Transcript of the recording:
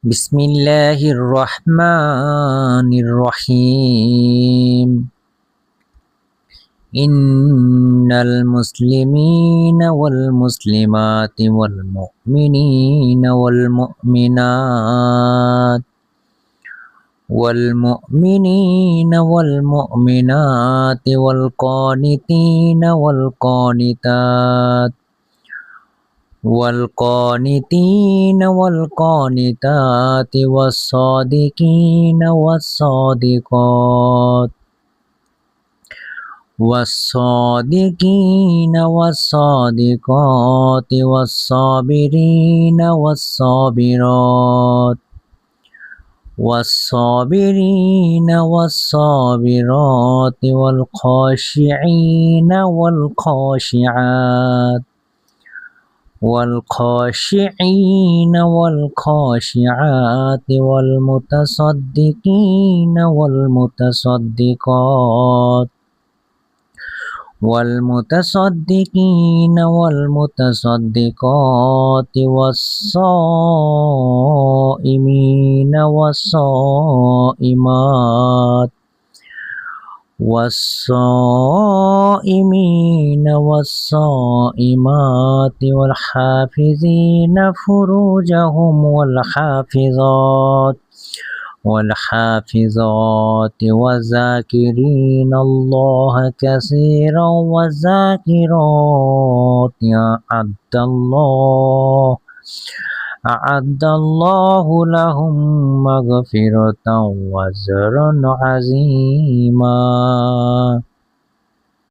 বিসমিল্লাহির রহমানির রহিম। ইন্নাল মুসলিমিনা ওয়াল মুসলিমাতি ওয়াল মুমিনিনা ওয়াল মুমিনাত ওয়াল কানিতিনা والقانتات والصادقات والصابرات والخاشعين والخاشعات والمتصدقين والمتصدقات والصائمين والصائمات والحافظين فروجهم والحافظات والذاكرين الله كثيرا والذاكرات أعد الله لهم مغفرة وأجرا عظيما.